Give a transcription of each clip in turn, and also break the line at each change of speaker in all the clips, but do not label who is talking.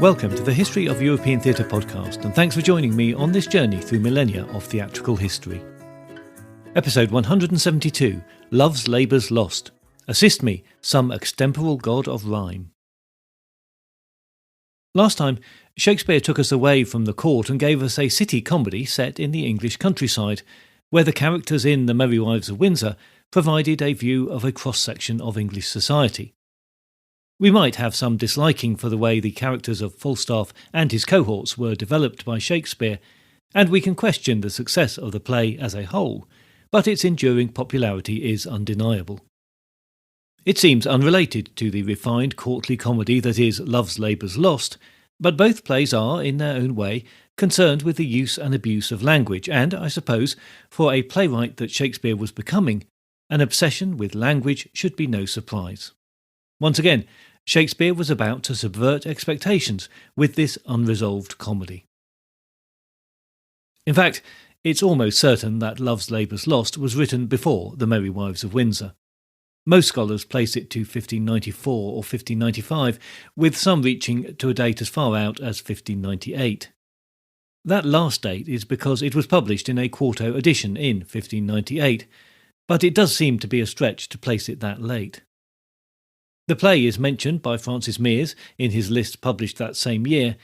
Welcome to the History of European Theatre podcast, and thanks for joining me on this journey through millennia of theatrical history. Episode 172, Love's Labours Lost. Assist me, some extemporal god of rhyme. Last time, Shakespeare took us away from the court and gave us a city comedy set in the English countryside, where the characters in The Merry Wives of Windsor provided a view of a cross-section of English society. We might have some disliking for the way the characters of Falstaff and his cohorts were developed by Shakespeare, and we can question the success of the play as a whole, but its enduring popularity is undeniable. It seems unrelated to the refined courtly comedy that is Love's Labours Lost, but both plays are, in their own way, concerned with the use and abuse of language, and, I suppose, for a playwright that Shakespeare was becoming, an obsession with language should be no surprise. Once again, Shakespeare was about to subvert expectations with this unresolved comedy. In fact, it's almost certain that Love's Labours Lost was written before The Merry Wives of Windsor. Most scholars place it to 1594 or 1595, with some reaching to a date as far out as 1598. That last date is because it was published in a quarto edition in 1598, but it does seem to be a stretch to place it that late. The play is mentioned by Francis Mears in his list published that same year,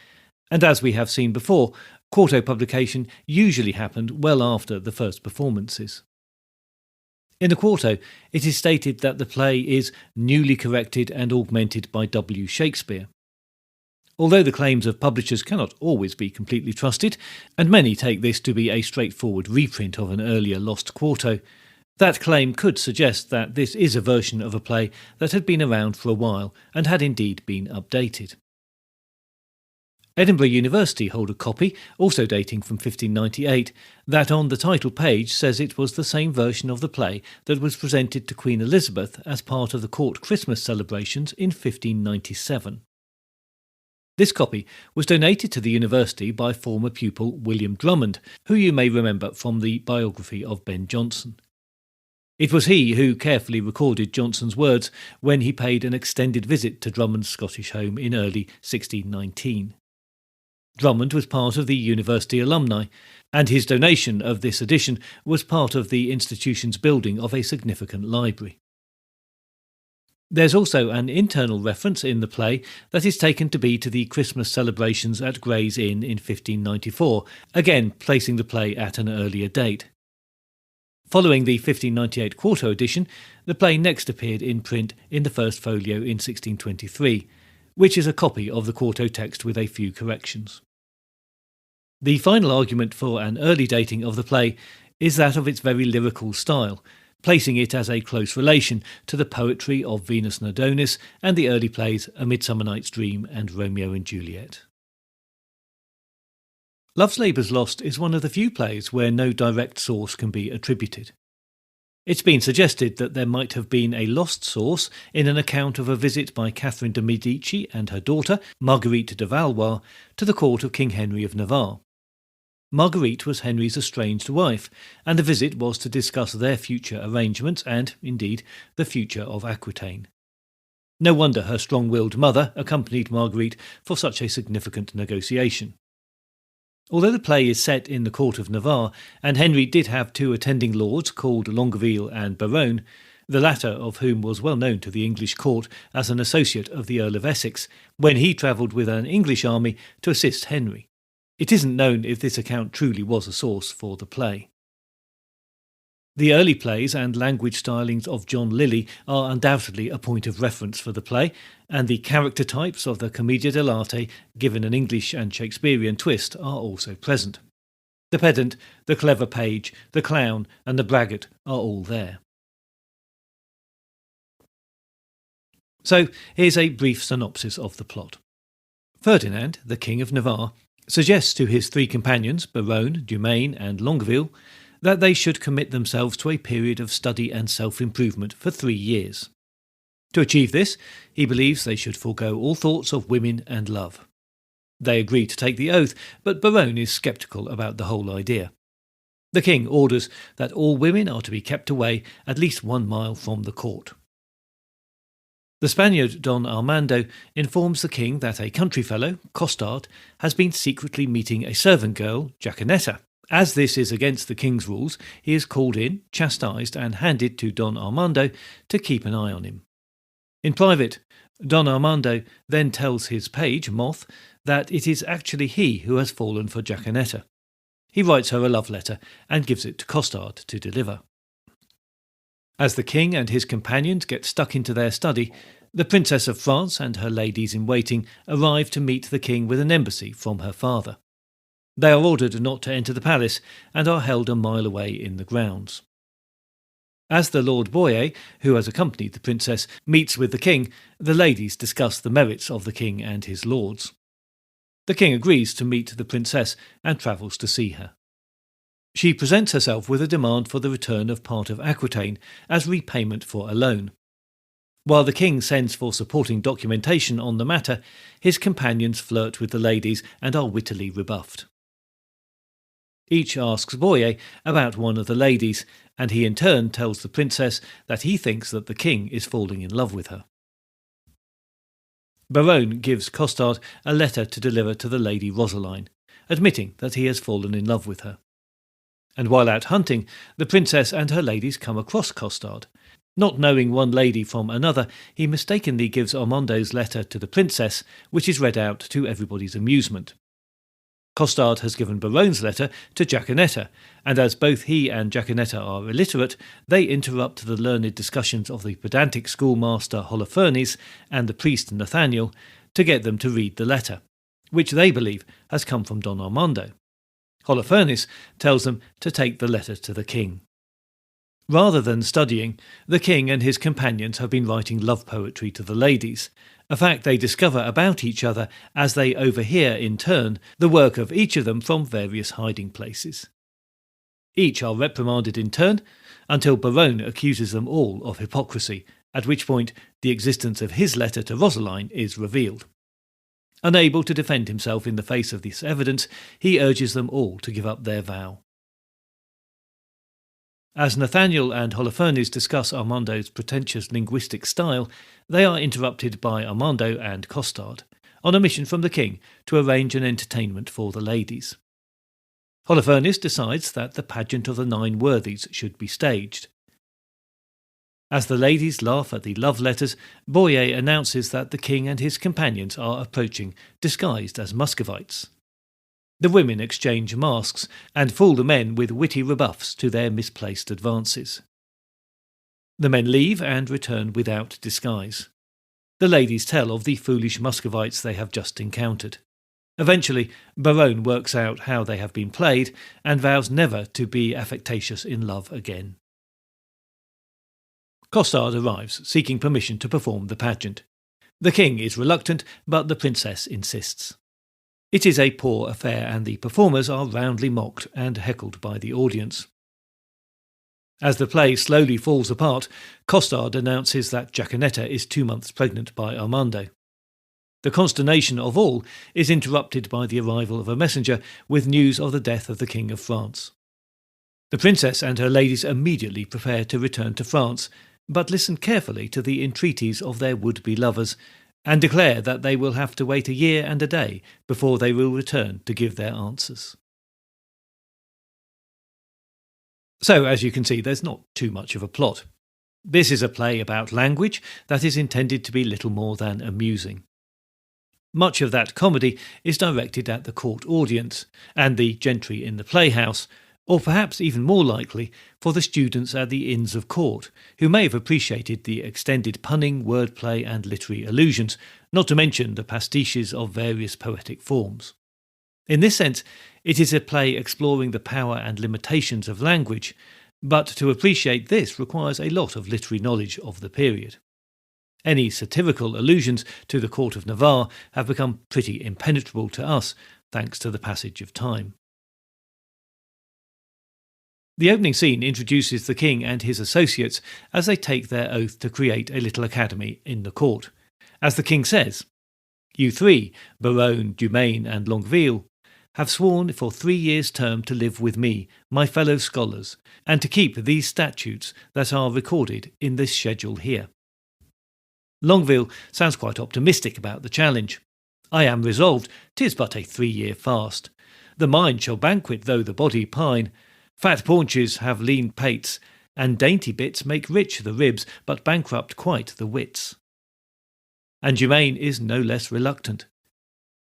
and as we have seen before, quarto publication usually happened well after the first performances. In the quarto, it is stated that the play is newly corrected and augmented by W. Shakespeare. Although the claims of publishers cannot always be completely trusted, and many take this to be a straightforward reprint of an earlier lost quarto, that claim could suggest that this is a version of a play that had been around for a while and had indeed been updated. Edinburgh University hold a copy, also dating from 1598, that on the title page says it was the same version of the play that was presented to Queen Elizabeth as part of the court Christmas celebrations in 1597. This copy was donated to the university by former pupil William Drummond, who you may remember from the biography of Ben Jonson. It was he who carefully recorded Jonson's words when he paid an extended visit to Drummond's Scottish home in early 1619. Drummond was part of the university alumni, and his donation of this edition was part of the institution's building of a significant library. There's also an internal reference in the play that is taken to be to the Christmas celebrations at Gray's Inn in 1594, again placing the play at an earlier date. Following the 1598 quarto edition, the play next appeared in print in the first folio in 1623, which is a copy of the quarto text with a few corrections. The final argument for an early dating of the play is that of its very lyrical style, placing it as a close relation to the poetry of Venus and Adonis and the early plays A Midsummer Night's Dream and Romeo and Juliet. Love's Labours Lost is one of the few plays where no direct source can be attributed. It's been suggested that there might have been a lost source in an account of a visit by Catherine de' Medici and her daughter, Marguerite de Valois, to the court of King Henry of Navarre. Marguerite was Henry's estranged wife, and the visit was to discuss their future arrangements and, indeed, the future of Aquitaine. No wonder her strong-willed mother accompanied Marguerite for such a significant negotiation. Although the play is set in the court of Navarre, and Henry did have two attending lords called Longueville and Baronne, the latter of whom was well known to the English court as an associate of the Earl of Essex, when he travelled with an English army to assist Henry. It isn't known if this account truly was a source for the play. The early plays and language stylings of John Lilly are undoubtedly a point of reference for the play, and the character types of the commedia dell'arte, given an English and Shakespearean twist, are also present. The pedant, the clever page, the clown, and the braggart are all there. So, here's a brief synopsis of the plot. Ferdinand, the King of Navarre, suggests to his three companions, Baronne, Dumaine, and Longueville, that they should commit themselves to a period of study and self-improvement for 3 years. To achieve this, he believes they should forego all thoughts of women and love. They agree to take the oath, but Baronne is sceptical about the whole idea. The king orders that all women are to be kept away at least 1 mile from the court. The Spaniard Don Armando informs the king that a country fellow, Costard, has been secretly meeting a servant girl, Jacquenetta. As this is against the king's rules, he is called in, chastised, and handed to Don Armando to keep an eye on him. In private, Don Armando then tells his page, Moth, that it is actually he who has fallen for Jacquenetta. He writes her a love letter and gives it to Costard to deliver. As the king and his companions get stuck into their study, the Princess of France and her ladies-in-waiting arrive to meet the king with an embassy from her father. They are ordered not to enter the palace and are held a mile away in the grounds. As the Lord Boyer, who has accompanied the princess, meets with the king, the ladies discuss the merits of the king and his lords. The king agrees to meet the princess and travels to see her. She presents herself with a demand for the return of part of Aquitaine as repayment for a loan. While the king sends for supporting documentation on the matter, his companions flirt with the ladies and are wittily rebuffed. Each asks Boyer about one of the ladies, and he in turn tells the princess that he thinks that the king is falling in love with her. Baronne gives Costard a letter to deliver to the Lady Rosaline, admitting that he has fallen in love with her. And while out hunting, the princess and her ladies come across Costard. Not knowing one lady from another, he mistakenly gives Armando's letter to the princess, which is read out to everybody's amusement. Costard has given Baronne's letter to Jacquenetta, and as both he and Jacquenetta are illiterate, they interrupt the learned discussions of the pedantic schoolmaster Holofernes and the priest Nathaniel to get them to read the letter, which they believe has come from Don Armando. Holofernes tells them to take the letter to the king. Rather than studying, the king and his companions have been writing love poetry to the ladies, a fact they discover about each other as they overhear, in turn, the work of each of them from various hiding places. Each are reprimanded in turn, until Baronne accuses them all of hypocrisy, at which point the existence of his letter to Rosaline is revealed. Unable to defend himself in the face of this evidence, he urges them all to give up their vow. As Nathaniel and Holofernes discuss Armando's pretentious linguistic style, they are interrupted by Armando and Costard, on a mission from the king to arrange an entertainment for the ladies. Holofernes decides that the pageant of the 9 worthies should be staged. As the ladies laugh at the love letters, Boyer announces that the king and his companions are approaching, disguised as Muscovites. The women exchange masks and fool the men with witty rebuffs to their misplaced advances. The men leave and return without disguise. The ladies tell of the foolish Muscovites they have just encountered. Eventually, Baronne works out how they have been played and vows never to be affectatious in love again. Costard arrives, seeking permission to perform the pageant. The king is reluctant, but the princess insists. It is a poor affair, and the performers are roundly mocked and heckled by the audience. As the play slowly falls apart, Costard announces that Jacquenetta is 2 months pregnant by Armando. The consternation of all is interrupted by the arrival of a messenger with news of the death of the King of France. The princess and her ladies immediately prepare to return to France, but listen carefully to the entreaties of their would-be lovers, and declare that they will have to wait a year and a day before they will return to give their answers. So, as you can see, there's not too much of a plot. This is a play about language that is intended to be little more than amusing. Much of that comedy is directed at the court audience and the gentry in the playhouse, or perhaps even more likely for the students at the Inns of Court, who may have appreciated the extended punning, wordplay and literary allusions, not to mention the pastiches of various poetic forms. In this sense, it is a play exploring the power and limitations of language, but to appreciate this requires a lot of literary knowledge of the period. Any satirical allusions to the court of Navarre have become pretty impenetrable to us, thanks to the passage of time. The opening scene introduces the king and his associates as they take their oath to create a little academy in the court. As the king says, "You 3, Baronne, Dumaine and Longueville, have sworn for 3 years' term to live with me, my fellow scholars, and to keep these statutes that are recorded in this schedule here." Longueville sounds quite optimistic about the challenge. I am resolved, 'tis but a 3-year fast. The mind shall banquet though the body pine. Fat paunches have lean pates, and dainty bits make rich the ribs, but bankrupt quite the wits. And Dumain is no less reluctant.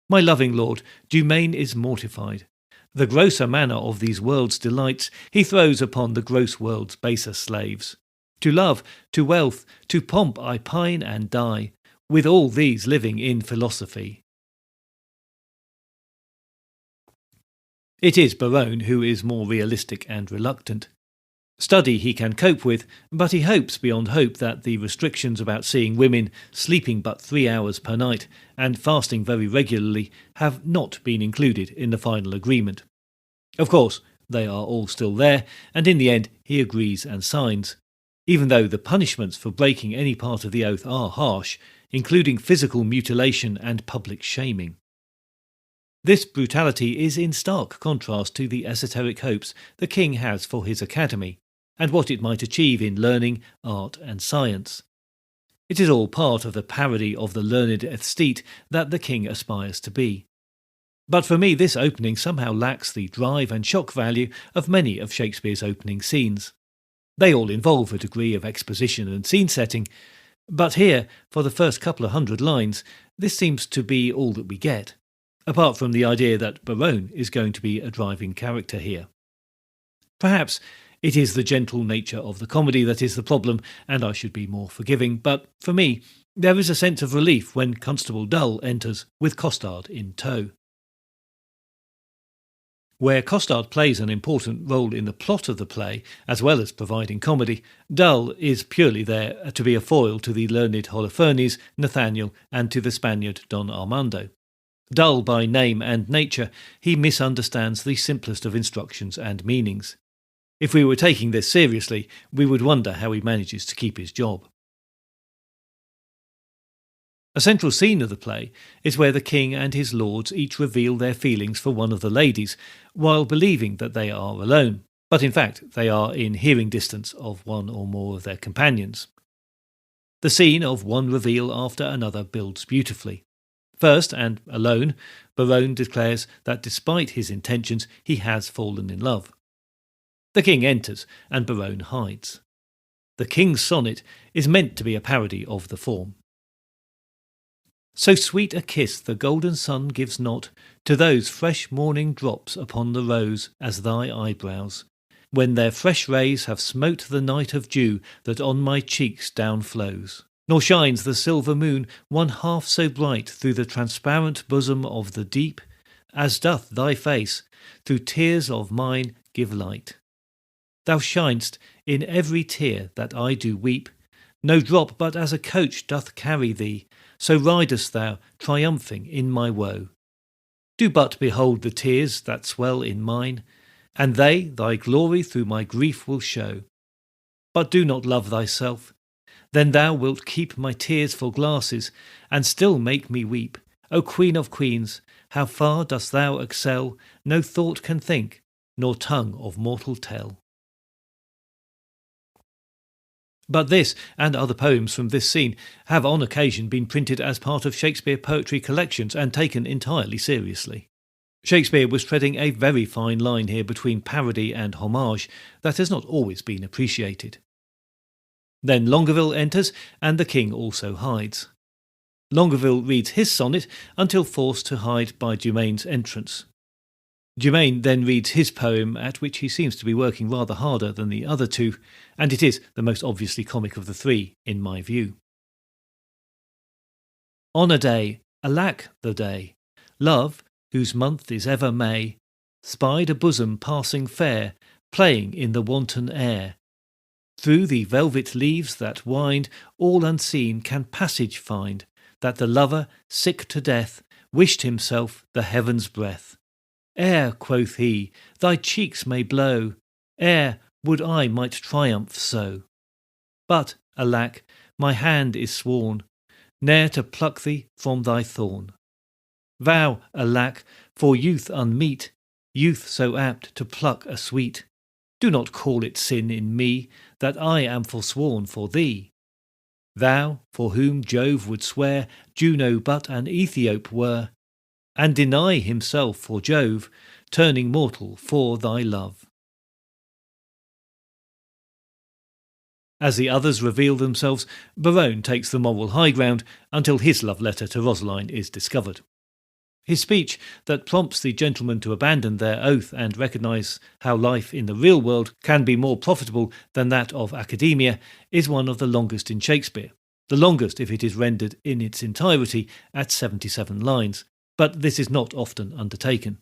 My loving lord, Dumain is mortified. The grosser manner of these world's delights he throws upon the gross world's baser slaves. To love, to wealth, to pomp I pine and die, with all these living in philosophy. It is Barone who is more realistic and reluctant. Study he can cope with, but he hopes beyond hope that the restrictions about seeing women, sleeping but 3 hours per night, and fasting very regularly have not been included in the final agreement. Of course, they are all still there, and in the end he agrees and signs, even though the punishments for breaking any part of the oath are harsh, including physical mutilation and public shaming. This brutality is in stark contrast to the esoteric hopes the king has for his academy, and what it might achieve in learning, art and science. It is all part of the parody of the learned aesthete that the king aspires to be. But for me this opening somehow lacks the drive and shock value of many of Shakespeare's opening scenes. They all involve a degree of exposition and scene setting, but here, for the first couple of 100 lines, this seems to be all that we get, apart from the idea that Barone is going to be a driving character here. Perhaps it is the gentle nature of the comedy that is the problem, and I should be more forgiving, but for me, there is a sense of relief when Constable Dull enters with Costard in tow. Where Costard plays an important role in the plot of the play, as well as providing comedy, Dull is purely there to be a foil to the learned Holofernes, Nathaniel, and to the Spaniard Don Armando. Dull by name and nature, he misunderstands the simplest of instructions and meanings. If we were taking this seriously, we would wonder how he manages to keep his job. A central scene of the play is where the king and his lords each reveal their feelings for one of the ladies, while believing that they are alone, but in fact they are in hearing distance of one or more of their companions. The scene of one reveal after another builds beautifully. First, and alone, Barone declares that despite his intentions he has fallen in love. The king enters, and Barone hides. The king's sonnet is meant to be a parody of the form. So sweet a kiss the golden sun gives not to those fresh morning drops upon the rose as thy eyebrows, when their fresh rays have smote the night of dew that on my cheeks down flows. Nor shines the silver moon one half so bright through the transparent bosom of the deep, as doth thy face through tears of mine give light. Thou shinest in every tear that I do weep, no drop but as a coach doth carry thee, so ridest thou triumphing in my woe. Do but behold the tears that swell in mine, and they thy glory through my grief will show. But do not love thyself, then thou wilt keep my tears for glasses, and still make me weep. O Queen of Queens, how far dost thou excel, no thought can think, nor tongue of mortal tell. But this, and other poems from this scene, have on occasion been printed as part of Shakespeare poetry collections and taken entirely seriously. Shakespeare was treading a very fine line here between parody and homage that has not always been appreciated. Then Longueville enters, and the king also hides. Longueville reads his sonnet until forced to hide by Dumain's entrance. Dumain then reads his poem, at which he seems to be working rather harder than the other two, and it is the most obviously comic of the three, in my view. On a day, alack the day, love, whose month is ever May, spied a bosom passing fair, playing in the wanton air. Through the velvet leaves that wind, all unseen can passage find, that the lover, sick to death, wished himself the heaven's breath. Ere, quoth he, thy cheeks may blow, ere would I might triumph so. But, alack, my hand is sworn, ne'er to pluck thee from thy thorn. Vow, alack, for youth unmeet, youth so apt to pluck a sweet. Do not call it sin in me, that I am forsworn for thee. Thou, for whom Jove would swear Juno but an Aethiop were, and deny himself for Jove, turning mortal for thy love. As the others reveal themselves, Barone takes the moral high ground until his love letter to Rosaline is discovered. His speech that prompts the gentlemen to abandon their oath and recognise how life in the real world can be more profitable than that of academia is one of the longest in Shakespeare, the longest if it is rendered in its entirety at 77 lines, but this is not often undertaken.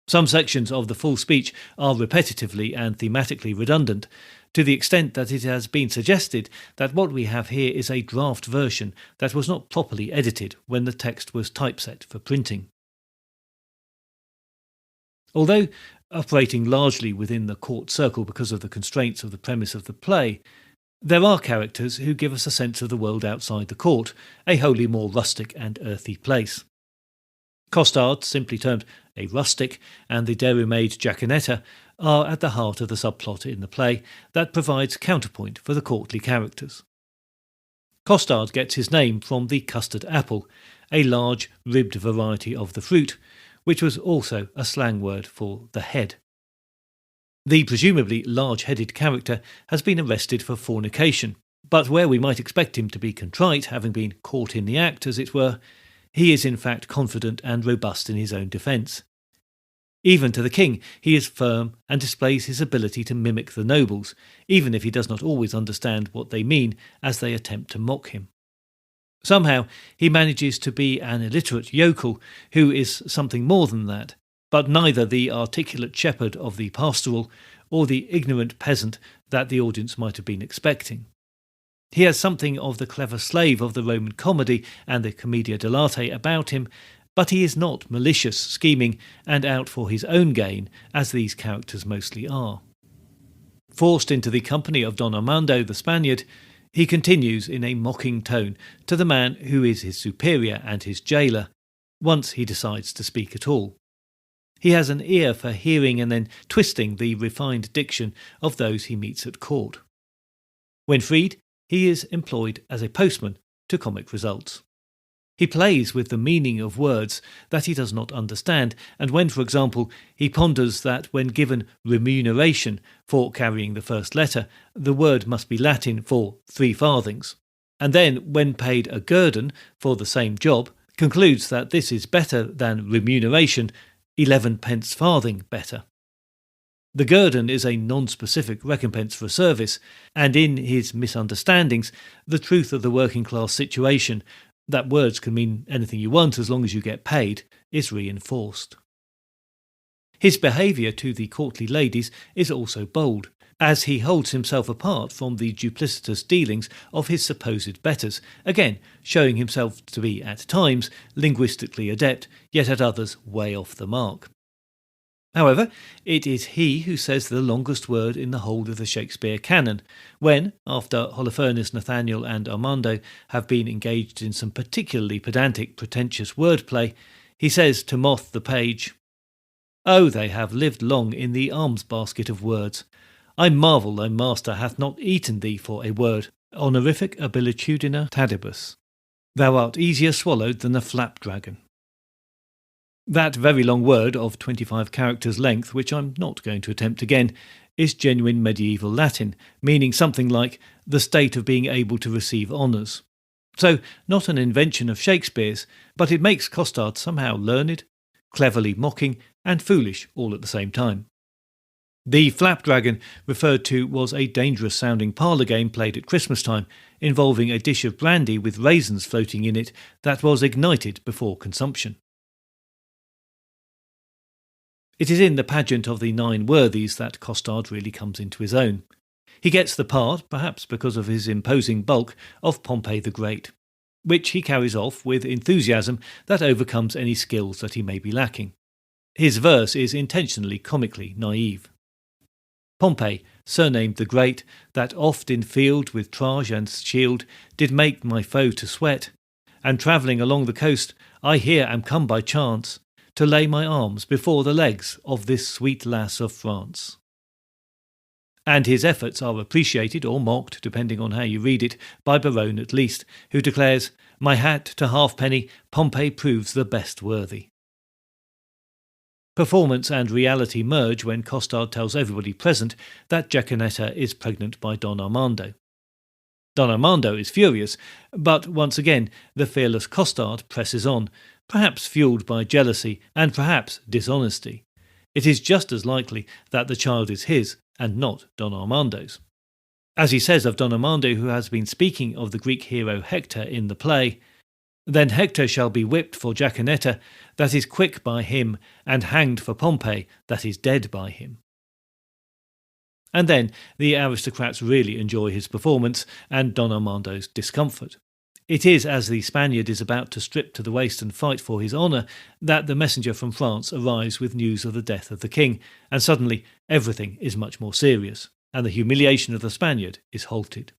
Some sections of the full speech are repetitively and thematically redundant, to the extent that it has been suggested that what we have here is a draft version that was not properly edited when the text was typeset for printing. Although operating largely within the court circle because of the constraints of the premise of the play, there are characters who give us a sense of the world outside the court, a wholly more rustic and earthy place. Costard, simply termed a rustic, and the dairymaid Jacquenetta are at the heart of the subplot in the play that provides counterpoint for the courtly characters. Costard gets his name from the custard apple, a large ribbed variety of the fruit, which was also a slang word for the head. The presumably large-headed character has been arrested for fornication, but where we might expect him to be contrite, having been caught in the act, as it were, he is in fact confident and robust in his own defence. Even to the king he is firm and displays his ability to mimic the nobles, even if he does not always understand what they mean as they attempt to mock him. Somehow he manages to be an illiterate yokel who is something more than that, but neither the articulate shepherd of the pastoral or the ignorant peasant that the audience might have been expecting. He has something of the clever slave of the Roman comedy and the commedia dell'arte about him, but he is not malicious, scheming, and out for his own gain, as these characters mostly are. Forced into the company of Don Armando the Spaniard, he continues in a mocking tone to the man who is his superior and his jailer, once he decides to speak at all. He has an ear for hearing and then twisting the refined diction of those he meets at court. When freed, he is employed as a postman to comic results. He plays with the meaning of words that he does not understand, and when, for example, he ponders that when given remuneration for carrying the first letter, the word must be Latin for 3 farthings, and then, when paid a guerdon for the same job, concludes that this is better than remuneration, 11 pence farthing better. The guerdon is a non-specific recompense for service, and in his misunderstandings, the truth of the working class situation, that words can mean anything you want as long as you get paid, is reinforced. His behaviour to the courtly ladies is also bold, as he holds himself apart from the duplicitous dealings of his supposed betters, again showing himself to be at times linguistically adept, yet at others way off the mark. However, it is he who says the longest word in the whole of the Shakespeare canon, when, after Holofernes, Nathaniel and Armando have been engaged in some particularly pedantic, pretentious wordplay, he says to Moth the page, "Oh, they have lived long in the alms-basket of words. I marvel thy master hath not eaten thee for a word, honorific abilitudina tadibus. Thou art easier swallowed than a flapdragon." That very long word of 25 characters length, which I'm not going to attempt again, is genuine medieval Latin, meaning something like the state of being able to receive honours. So, not an invention of Shakespeare's, but it makes Costard somehow learned, cleverly mocking, and foolish all at the same time. The flapdragon referred to was a dangerous-sounding parlour game played at Christmas time, involving a dish of brandy with raisins floating in it that was ignited before consumption. It is in the pageant of the 9 worthies that Costard really comes into his own. He gets the part, perhaps because of his imposing bulk, of Pompey the Great, which he carries off with enthusiasm that overcomes any skills that he may be lacking. His verse is intentionally comically naive. Pompey, surnamed the Great, that oft in field with trage and shield did make my foe to sweat, and travelling along the coast I here am come by chance, to lay my arms before the legs of this sweet lass of France. And his efforts are appreciated or mocked, depending on how you read it, by Barone at least, who declares, "My hat to halfpenny, Pompey proves the best worthy." Performance and reality merge when Costard tells everybody present that Jacquenetta is pregnant by Don Armando. Don Armando is furious, but once again the fearless Costard presses on, perhaps fueled by jealousy and perhaps dishonesty. It is just as likely that the child is his and not Don Armando's. As he says of Don Armando, who has been speaking of the Greek hero Hector in the play, "Then Hector shall be whipped for Jacquenetta, that is quick by him, and hanged for Pompey, that is dead by him." And then the aristocrats really enjoy his performance and Don Armando's discomfort. It is as the Spaniard is about to strip to the waist and fight for his honour that the messenger from France arrives with news of the death of the king, and suddenly everything is much more serious, and the humiliation of the Spaniard is halted.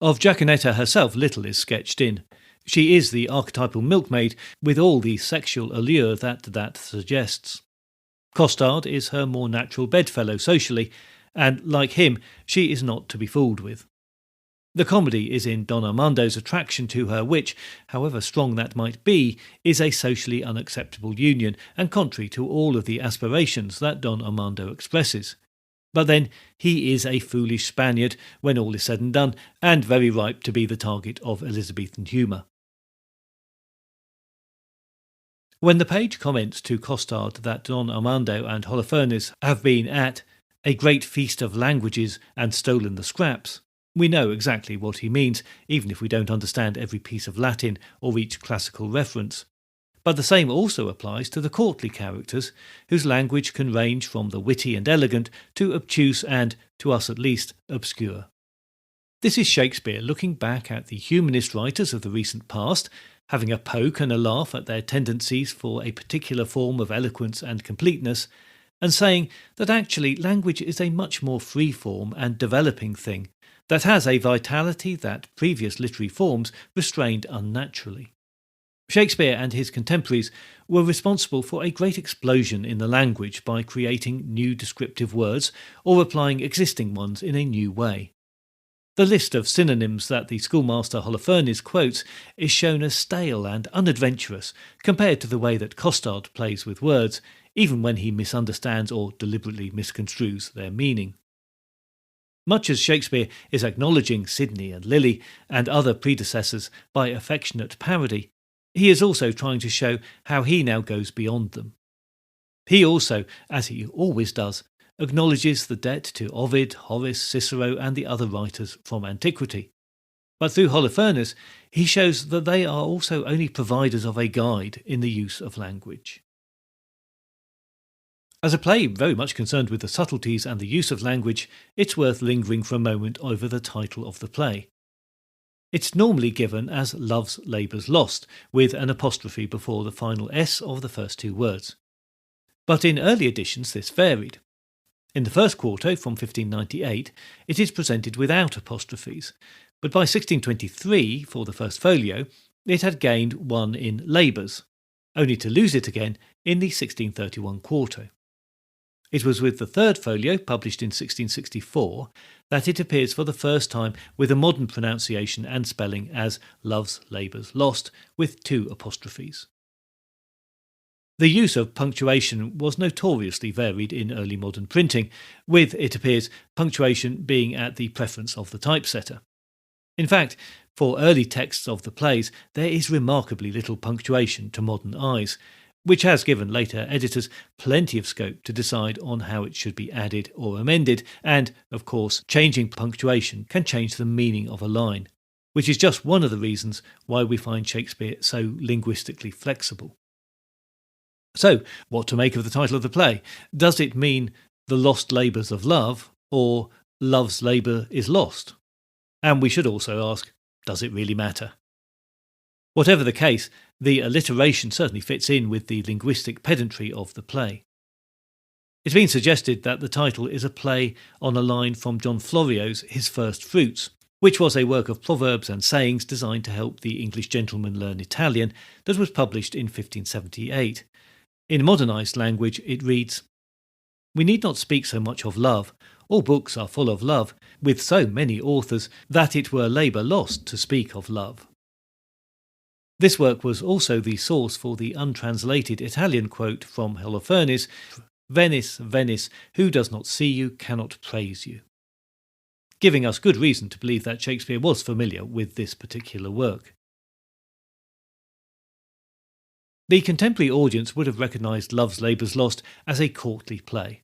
Of Jacquenetta herself little is sketched in. She is the archetypal milkmaid with all the sexual allure that suggests. Costard is her more natural bedfellow socially, and like him, she is not to be fooled with. The comedy is in Don Armando's attraction to her, which, however strong that might be, is a socially unacceptable union and contrary to all of the aspirations that Don Armando expresses. But then he is a foolish Spaniard when all is said and done, and very ripe to be the target of Elizabethan humour. When the page comments to Costard that Don Armando and Holofernes have been at a great feast of languages and stolen the scraps, we know exactly what he means, even if we don't understand every piece of Latin or each classical reference. But the same also applies to the courtly characters, whose language can range from the witty and elegant to obtuse and, to us at least, obscure. This is Shakespeare looking back at the humanist writers of the recent past, having a poke and a laugh at their tendencies for a particular form of eloquence and completeness, and saying that actually language is a much more free-form and developing thing, that has a vitality that previous literary forms restrained unnaturally. Shakespeare and his contemporaries were responsible for a great explosion in the language by creating new descriptive words or applying existing ones in a new way. The list of synonyms that the schoolmaster Holofernes quotes is shown as stale and unadventurous compared to the way that Costard plays with words, even when he misunderstands or deliberately misconstrues their meaning. Much as Shakespeare is acknowledging Sidney and Lily and other predecessors by affectionate parody, he is also trying to show how he now goes beyond them. He also, as he always does, acknowledges the debt to Ovid, Horace, Cicero and the other writers from antiquity. But through Holofernes, he shows that they are also only providers of a guide in the use of language. As a play very much concerned with the subtleties and the use of language, it's worth lingering for a moment over the title of the play. It's normally given as Love's Labour's Lost, with an apostrophe before the final S of the first two words. But in early editions this varied. In the first quarto from 1598 it is presented without apostrophes, but by 1623, for the first folio, it had gained one in Labours, only to lose it again in the 1631 quarto. It was with the third folio, published in 1664, that it appears for the first time with a modern pronunciation and spelling as Love's Labour's Lost, with two apostrophes. The use of punctuation was notoriously varied in early modern printing, with, it appears, punctuation being at the preference of the typesetter. In fact, for early texts of the plays, there is remarkably little punctuation to modern eyes, which has given later editors plenty of scope to decide on how it should be added or amended, and, of course, changing punctuation can change the meaning of a line, which is just one of the reasons why we find Shakespeare so linguistically flexible. So, what to make of the title of the play? Does it mean The Lost Labours of Love, or Love's Labour is Lost? And we should also ask, does it really matter? Whatever the case, the alliteration certainly fits in with the linguistic pedantry of the play. It's been suggested that the title is a play on a line from John Florio's His First Fruits, which was a work of proverbs and sayings designed to help the English gentleman learn Italian that was published in 1578. In modernised language it reads, We need not speak so much of love. All books are full of love, with so many authors, that it were labour lost to speak of love. This work was also the source for the untranslated Italian quote from Holofernes, "Venice, Venice, who does not see you cannot praise you," giving us good reason to believe that Shakespeare was familiar with this particular work. The contemporary audience would have recognised Love's Labour's Lost as a courtly play,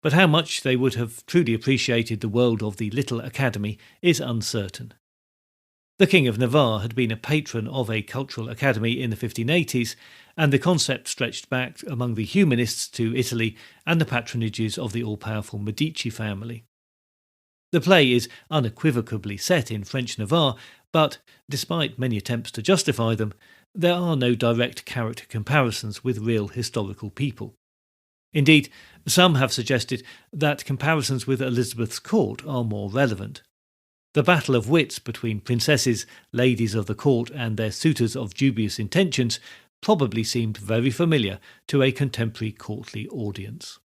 but how much they would have truly appreciated the world of the Little Academy is uncertain. The King of Navarre had been a patron of a cultural academy in the 1580s, and the concept stretched back among the humanists to Italy and the patronages of the all-powerful Medici family. The play is unequivocally set in French Navarre, but, despite many attempts to justify them, there are no direct character comparisons with real historical people. Indeed, some have suggested that comparisons with Elizabeth's court are more relevant. The battle of wits between princesses, ladies of the court, and their suitors of dubious intentions probably seemed very familiar to a contemporary courtly audience.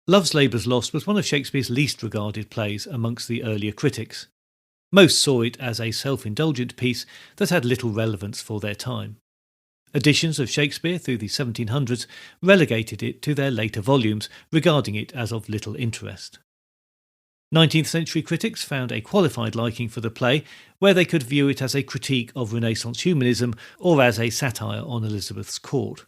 Love's Labour's Lost was one of Shakespeare's least regarded plays amongst the earlier critics. Most saw it as a self-indulgent piece that had little relevance for their time. Editions of Shakespeare through the 1700s relegated it to their later volumes, regarding it as of little interest. 19th century critics found a qualified liking for the play, where they could view it as a critique of Renaissance humanism or as a satire on Elizabeth's court.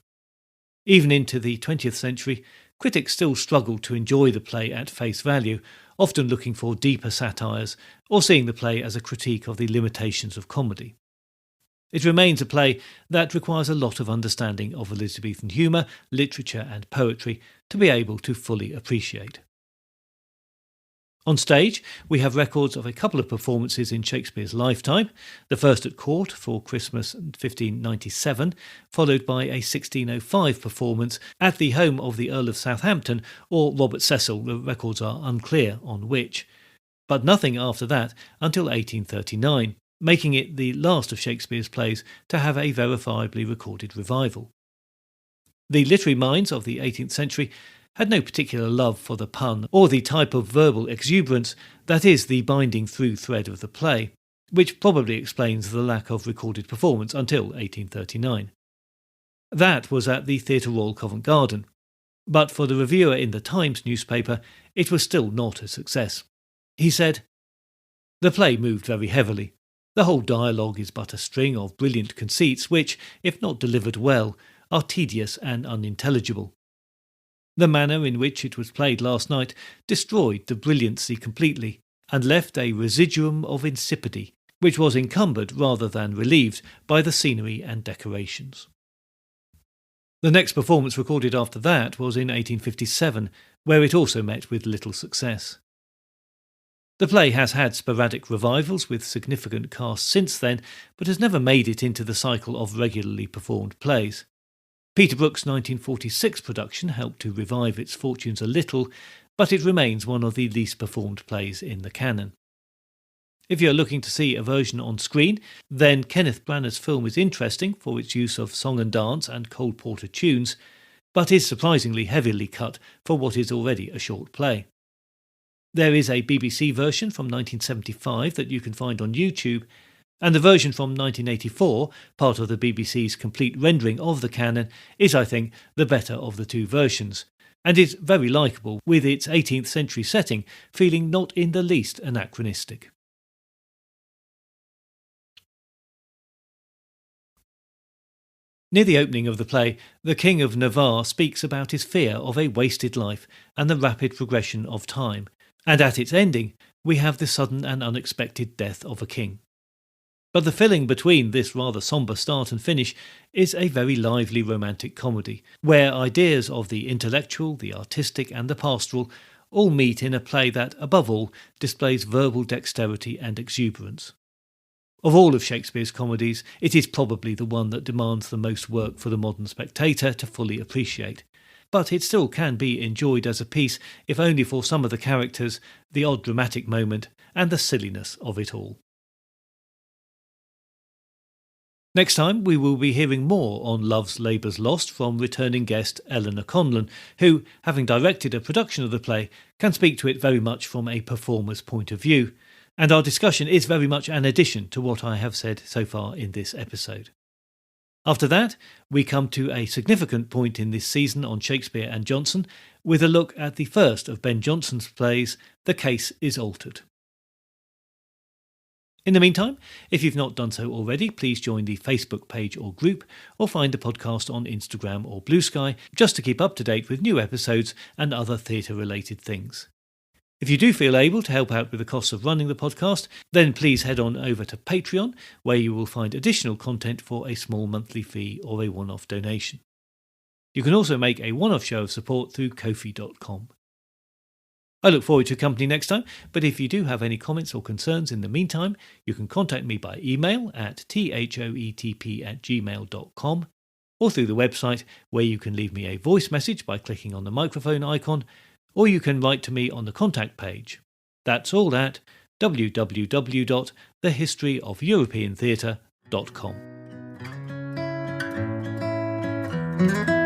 Even into the 20th century, critics still struggled to enjoy the play at face value, often looking for deeper satires or seeing the play as a critique of the limitations of comedy. It remains a play that requires a lot of understanding of Elizabethan humour, literature and poetry to be able to fully appreciate. On stage, we have records of a couple of performances in Shakespeare's lifetime, the first at court for Christmas 1597, followed by a 1605 performance at the home of the Earl of Southampton or Robert Cecil. The records are unclear on which, but nothing after that until 1839, making it the last of Shakespeare's plays to have a verifiably recorded revival. The literary minds of the 18th century had no particular love for the pun or the type of verbal exuberance that is the binding through thread of the play, which probably explains the lack of recorded performance until 1839. That was at the Theatre Royal Covent Garden, but for the reviewer in the Times newspaper it was still not a success. He said, "The play moved very heavily. The whole dialogue is but a string of brilliant conceits which, if not delivered well, are tedious and unintelligible. The manner in which it was played last night destroyed the brilliancy completely, and left a residuum of insipidity, which was encumbered rather than relieved by the scenery and decorations." The next performance recorded after that was in 1857, where it also met with little success. The play has had sporadic revivals with significant casts since then, but has never made it into the cycle of regularly performed plays. Peter Brook's 1946 production helped to revive its fortunes a little, but it remains one of the least performed plays in the canon. If you're looking to see a version on screen, then Kenneth Branagh's film is interesting for its use of song and dance and Cole Porter tunes, but is surprisingly heavily cut for what is already a short play. There is a BBC version from 1975 that you can find on YouTube, and the version from 1984, part of the BBC's complete rendering of the canon, is, I think, the better of the two versions, and is very likeable, with its 18th century setting feeling not in the least anachronistic. Near the opening of the play, the King of Navarre speaks about his fear of a wasted life and the rapid progression of time, and at its ending, we have the sudden and unexpected death of a king. But the filling between this rather sombre start and finish is a very lively romantic comedy, where ideas of the intellectual, the artistic and the pastoral all meet in a play that, above all, displays verbal dexterity and exuberance. Of all of Shakespeare's comedies, it is probably the one that demands the most work for the modern spectator to fully appreciate. But it still can be enjoyed as a piece, if only for some of the characters, the odd dramatic moment, and the silliness of it all. Next time, we will be hearing more on Love's Labour's Lost from returning guest Eleanor Conlon, who, having directed a production of the play, can speak to it very much from a performer's point of view. And our discussion is very much an addition to what I have said so far in this episode. After that, we come to a significant point in this season on Shakespeare and Jonson, with a look at the first of Ben Jonson's plays, The Case is Altered. In the meantime, if you've not done so already, please join the Facebook page or group, or find the podcast on Instagram or Blue Sky, just to keep up to date with new episodes and other theatre-related things. If you do feel able to help out with the costs of running the podcast, then please head on over to Patreon, where you will find additional content for a small monthly fee or a one-off donation. You can also make a one-off show of support through Ko-fi.com. I look forward to your company next time, but if you do have any comments or concerns in the meantime, you can contact me by email at thoetp@gmail.com, or through the website, where you can leave me a voice message by clicking on the microphone icon, or you can write to me on the contact page. That's all at www.thehistoryofeuropeantheatre.com.